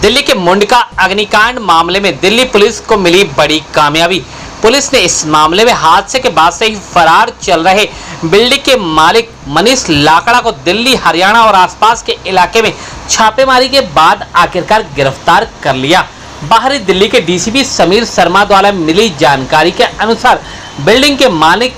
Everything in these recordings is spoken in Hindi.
दिल्ली के मुंडका अग्निकांड मामले में दिल्ली पुलिस को मिली बड़ी कामयाबी। पुलिस ने इस मामले में हादसे के बाद से ही फरार चल रहे बिल्डिंग के मालिक मनीष लाकड़ा को दिल्ली, हरियाणा और आसपास के इलाके में छापेमारी के बाद आखिरकार गिरफ्तार कर लिया। बाहरी दिल्ली के डीसीपी समीर शर्मा द्वारा मिली जानकारी के अनुसार बिल्डिंग के मालिक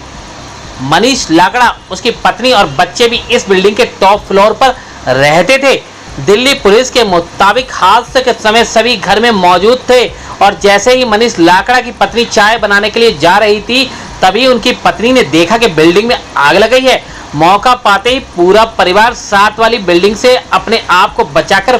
मनीष लाकड़ा, उसकी पत्नी और बच्चे भी इस बिल्डिंग के टॉप फ्लोर पर रहते थे। दिल्ली पुलिस के मुताबिक हादसे के समय सभी घर में मौजूद थे और जैसे ही मनीष लाकड़ा की पत्नी चाय बनाने के लिए जा रही थी, तभी उनकी पत्नी ने देखा कि बिल्डिंग में आग लग गई है। मौका पाते ही पूरा परिवार साथ वाली बिल्डिंग से अपने आप को बचाकर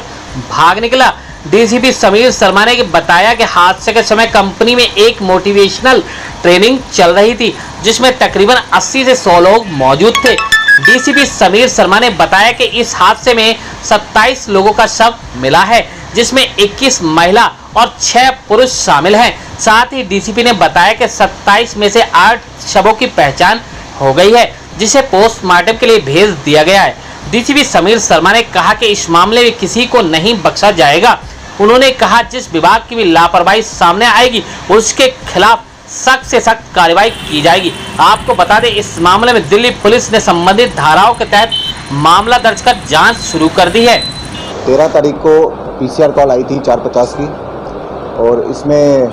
भाग निकला। डीसीपी समीर शर्मा ने बताया कि हादसे के समय कंपनी में एक मोटिवेशनल ट्रेनिंग चल रही थी, जिसमें तकरीबन 80 से 100 लोग मौजूद थे। डीसीपी समीर शर्मा ने बताया कि इस हादसे में 27 लोगों का शव मिला है, जिसमें 21 महिला और 6 पुरुष शामिल हैं। साथ ही डीसीपी ने बताया कि 27 में से 8 शवों की पहचान हो गई है, जिसे पोस्टमार्टम के लिए भेज दिया गया है। डीसीपी समीर शर्मा ने कहा कि इस मामले में किसी को नहीं बख्शा जाएगा। उन्होंने कहा जिस विभाग की भी लापरवाही सामने आएगी उसके खिलाफ सख्त से सख्त कार्रवाई की जाएगी। आपको बता दें, इस मामले में दिल्ली पुलिस ने संबंधित धाराओं के तहत मामला दर्ज कर जांच शुरू कर दी है। 13 तारीख को पीसीआर कॉल आई थी 4:50 की, और इसमें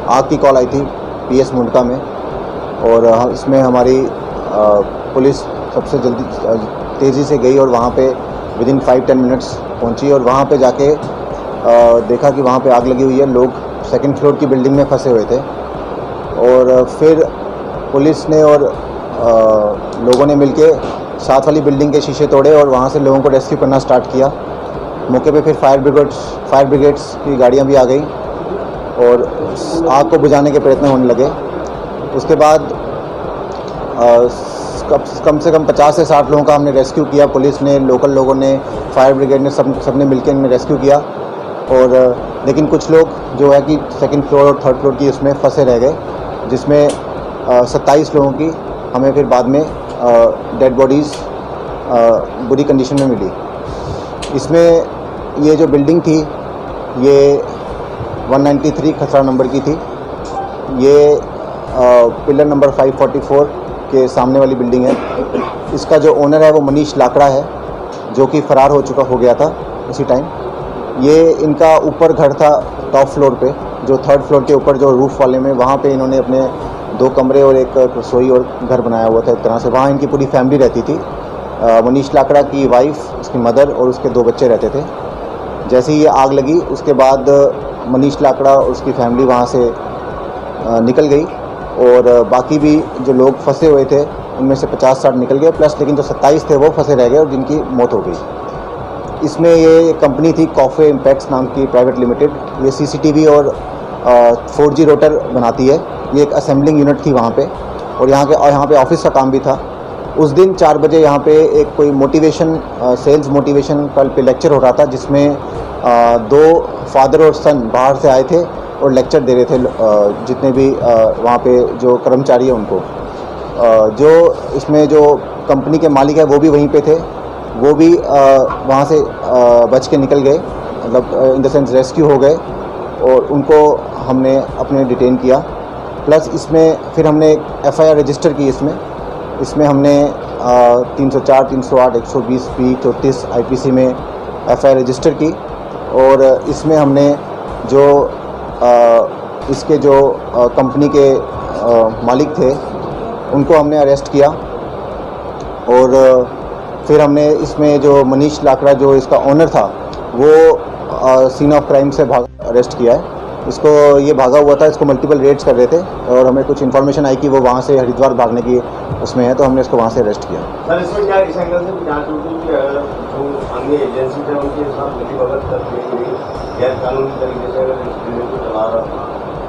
आग की कॉल आई थी पीएस मुंडका में, और इसमें हमारी पुलिस सबसे जल्दी तेज़ी से गई और वहाँ पे विदिन 5-10 मिनट्स पहुँची और वहाँ पे जाके देखा कि वहाँ पे आग लगी हुई है। लोग सेकंड फ्लोर की बिल्डिंग में फंसे हुए थे, और फिर पुलिस ने और लोगों ने मिलके साथ वाली बिल्डिंग के शीशे तोड़े और वहाँ से लोगों को रेस्क्यू करना स्टार्ट किया। मौके पे फिर फायर ब्रिगेड्स की गाड़ियाँ भी आ गई और आग को बुझाने के प्रयत्न होने लगे। उसके बाद कम से कम 50 से 60 लोगों का हमने रेस्क्यू किया। पुलिस ने, लोकल लोगों ने, फायर ब्रिगेड ने, सबने मिलकर इनमें रेस्क्यू किया। और लेकिन कुछ लोग जो है कि सेकंड फ्लोर और थर्ड फ्लोर की उसमें फंसे रह गए, जिसमें 27 लोगों की हमें फिर बाद में डेड बॉडीज़ बुरी कंडीशन में मिली। इसमें ये जो बिल्डिंग थी ये 193 खसरा नंबर की थी। ये पिलर नंबर 544 के सामने वाली बिल्डिंग है। इसका जो ओनर है वो मनीष लाकड़ा है, जो कि फ़रार हो गया था उसी टाइम। ये इनका ऊपर घर था टॉप फ्लोर पे, जो थर्ड फ्लोर के ऊपर जो रूफ़ वाले में, वहाँ पे इन्होंने अपने 2 कमरे और एक रसोई और घर बनाया हुआ था एक तरह से। वहाँ इनकी पूरी फैमिली रहती थी। मनीष लाकड़ा की वाइफ, उसकी मदर और उसके 2 बच्चे रहते थे। जैसे ही ये आग लगी उसके बाद मनीष लाकड़ा और उसकी फैमिली वहाँ से निकल गई, और बाकी भी जो लोग फंसे हुए थे उनमें से 50-60 निकल गए प्लस, लेकिन जो 27 थे वो फंसे रह गए और जिनकी मौत हो गई। इसमें ये कंपनी थी कॉफे इम्पैक्ट्स नाम की प्राइवेट लिमिटेड। ये सीसीटीवी और 4G रोटर बनाती है। ये एक असेंबलिंग यूनिट थी वहाँ पे, और यहाँ पे ऑफिस का काम भी था। उस दिन 4 बजे यहाँ पे एक कोई सेल्स मोटिवेशन पे लेक्चर हो रहा था, जिसमें 2 फादर और सन बाहर से आए थे और लेक्चर दे रहे थे जितने भी वहाँ पे जो कर्मचारी है उनको। जो इसमें जो कंपनी के मालिक है वो भी वहीं पे थे। वो भी वहाँ से बच के निकल गए, मतलब इन द सेंस रेस्क्यू हो गए, और उनको हमने अपने डिटेन किया। प्लस इसमें फिर हमने एफआईआर रजिस्टर की। इसमें हमने 304, 308, 120B, 34 आईपीसी में एफआईआर रजिस्टर की, और इसमें हमने जो इसके जो कंपनी के मालिक थे उनको हमने अरेस्ट किया। और फिर हमने इसमें जो मनीष लाकड़ा जो इसका ओनर था वो सीन ऑफ क्राइम से अरेस्ट किया है। इसको ये भागा हुआ था, इसको मल्टीपल रेड्स कर रहे थे, और हमें कुछ इन्फॉर्मेशन आई कि वो वहाँ से हरिद्वार भागने की उसमें है, तो हमने इसको वहाँ से अरेस्ट किया। सर, इसमें क्या इस एंगल से जांच होगी कि जो अन्य एजेंसी थे उनके साथ मिलीभगत करके गैर कानूनी तरीके से अगर इस बिल्डिंग को चला रहा था,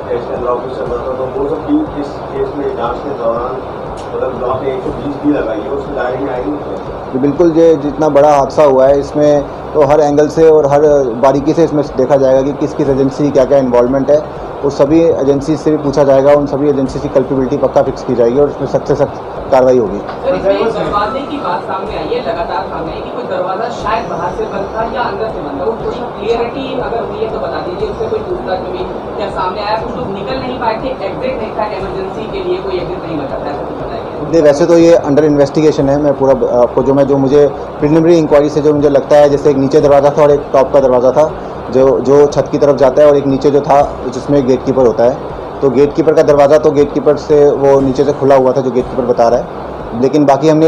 स्टेशन ऑफिसर था, तो वो सब भी इस केस में जाँच के दौरान मतलब जो आपने 120 भी लगाई है उसके दायरे में आएगी? बिल्कुल, ये जितना बड़ा हादसा हुआ है इसमें तो हर एंगल से और हर बारीकी से इसमें देखा जाएगा कि किस किस एजेंसी क्या क्या इन्वॉल्वमेंट है। उस सभी एजेंसी से भी पूछा जाएगा, उन सभी एजेंसी की कल्पेबिलिटी पक्का फिक्स की जाएगी और उसमें सख्त से सख्त कार्रवाई होगी। सर, इसमें एक दरवाजे की बात सामने आई है, लगातार सामने आई कि कोई दरवाजा शायद बाहर से बंद था या अंदर से बंद था। वो थोड़ी क्लियरिटी अगर हुई है तो बता दीजिए, उससे कोई पूछताछ में भी क्या सामने आया? कुछ लोग निकल नहीं पाए थे, एग्जिट नहीं था, इमरजेंसी के लिए कोई एग्जिट नहीं बचा था, ऐसा कुछ बताया? नहीं, वैसे तो ये अंडर इन्वेस्टिगेशन है। मैं पूरा आपको जो मुझे प्रिलिमिनरी इंक्वायरी से जो मुझे लगता है, जैसे एक नीचे दरवाज़ा था और एक टॉप का दरवाज़ा था जो छत की तरफ जाता है, और एक नीचे जो था जिसमें गेट कीपर होता है। तो गेट कीपर का दरवाज़ा तो गेट कीपर से वो नीचे से खुला हुआ था, जो गेट कीपर बता रहा है। लेकिन बाकी हमने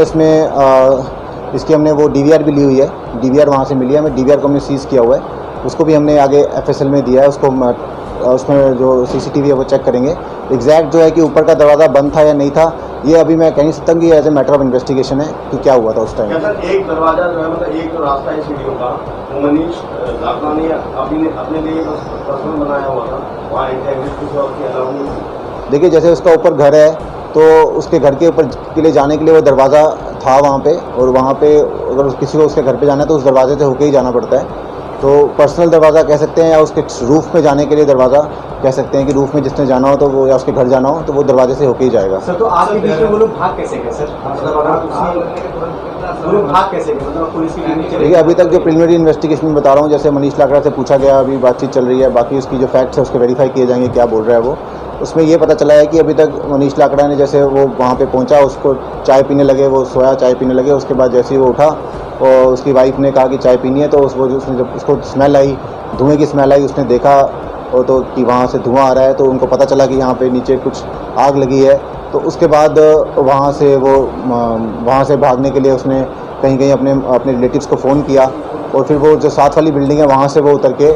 इसकी हमने वो DVR भी ली हुई है, DVR वहाँ से मिली है, हमें DVR को हमने सीज़ किया हुआ है। उसको भी हमने आगे FSL में दिया है, उसमें जो CCTV है वो चेक करेंगे। एग्जैक्ट जो है कि ऊपर का दरवाज़ा बंद था या नहीं था, ये अभी मैं कह नहीं सकता कि as a matter of investigation है कि क्या हुआ था उस टाइम। क्या सर एक दरवाजा जो है, मतलब एक जो रास्ता है सीढ़ियों का, वो मनीष लाकड़ा ने अपने लिए पर्सनल बनाया हुआ था, वहाँ एग्जिट किसी और की अलाउ नहीं? देखिए, जैसे उसका ऊपर घर है तो उसके घर के ऊपर के लिए जाने के लिए वो दरवाज़ा था वहाँ पे, और वहाँ पे अगर किसी को उसके घर पे जाना है तो उस दरवाजे से होके ही जाना पड़ता है। तो पर्सनल दरवाज़ा कह सकते हैं, या उसके रूफ़ में जाने के लिए दरवाज़ा कह सकते हैं कि रूफ़ में जिसने जाना हो तो वो, या उसके घर जाना हो तो वो दरवाजे से होके ही जाएगा। सर, तो आपके बीच में वो लोग भाग कैसे गए सर? मतलब वो लोग भाग कैसे गए? मतलब पुलिस की टीम देखिए, अभी तक जो प्रिलिमिनरी इन्वेस्टिगेशन में बता रहा हूँ, जैसे मनीष लाकड़ा से पूछा गया, अभी बातचीत चल रही है, बाकी उसकी जो फैक्ट्स है उसके वेरीफाई किए जाएंगे, क्या बोल रहा है वो। उसमें ये पता चला है कि अभी तक मनीष लाकड़ा ने, जैसे वो वहाँ पे पहुँचा, उसको चाय पीने लगे, वो सोया, चाय पीने लगे। उसके बाद जैसे ही वो उठा और उसकी वाइफ ने कहा कि चाय पीनी है, तो उसने जब उसको स्मेल आई, धुएँ की स्मेल आई, उसने देखा और तो कि वहाँ से धुआं आ रहा है, तो उनको पता चला कि यहाँ पे नीचे कुछ आग लगी है। तो उसके बाद वहाँ से भागने के लिए उसने कहीं अपने रिलेटिव्स को फ़ोन किया, और फिर वो जो साथ वाली बिल्डिंग है वहाँ से वो उतर के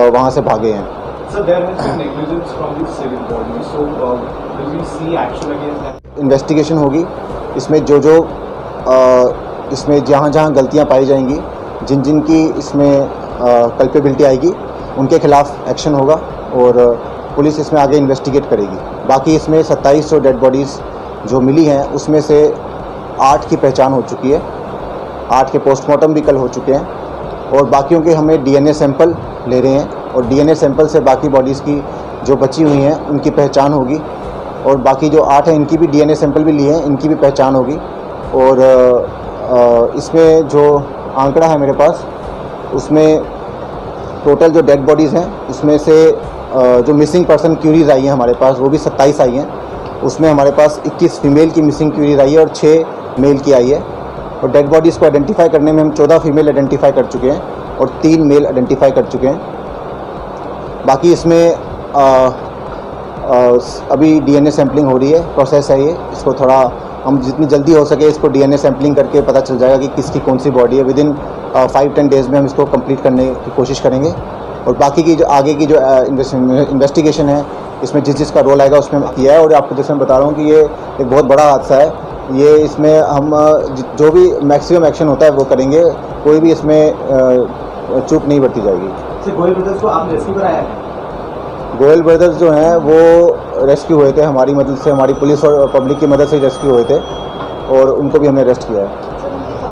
वहाँ से भागे हैं। Sir, there has been negligence from the civil body, so will we see action against that? Investigation होगी इसमें, इसमें जहाँ गलतियाँ पाई जाएंगी, जिन की इसमें कल्पेबिलिटी आएगी, उनके खिलाफ एक्शन होगा और पुलिस इसमें आगे इन्वेस्टिगेट करेगी। बाकी इसमें 27 जो डेड बॉडीज़ जो मिली हैं, उसमें से 8 की पहचान हो चुकी है, 8 के पोस्टमार्टम भी कल हो चुके हैं, और बाकियों के हमें DNA सैंपल ले रहे हैं, और DNA सैंपल से बाकी बॉडीज़ की जो बची हुई हैं उनकी पहचान होगी, और बाकी जो 8 हैं इनकी भी DNA सैंपल भी लिए हैं, इनकी भी पहचान होगी। और इसमें जो आंकड़ा है मेरे पास, उसमें टोटल जो डेड बॉडीज़ हैं, इसमें से जो मिसिंग पर्सन क्यूरीज़ आई हैं हमारे पास, वो भी 27 आई हैं। उसमें हमारे पास 21 फीमेल की मिसिंग क्यूरीज़ आई है और 6 मेल की आई है। और डेड बॉडीज़ को आइडेंटिफाई करने में हम 14 फीमेल आइडेंटिफाई कर चुके हैं और 3 मेल आइडेंटिफाई कर चुके हैं। बाकी इसमें अभी DNA सैम्पलिंग हो रही है, प्रोसेस है ये। इसको थोड़ा हम जितनी जल्दी हो सके इसको DNA सैम्पलिंग करके पता चल जाएगा कि किसकी कौन सी बॉडी है। विदिन 5-10 डेज़ में हम इसको कंप्लीट करने की कोशिश करेंगे, और बाकी की जो आगे की जो इन्वेस्टिगेशन है, इसमें जिस का रोल आएगा उसमें हम किया है। और आपको जैसे मैं बता रहा हूँ कि ये एक बहुत बड़ा हादसा है, ये इसमें हम जो भी मैक्सिमम एक्शन होता है वो करेंगे, कोई भी इसमें चूक नहीं बरती जाएगी। सर, गोयल ब्रदर्स को आपने रेस्क्यू कराया है? गोयल ब्रदर्स जो हैं वो रेस्क्यू हुए थे हमारी मदद से, हमारी पुलिस और पब्लिक की मदद से रेस्क्यू हुए थे, और उनको भी हमने अरेस्ट किया है।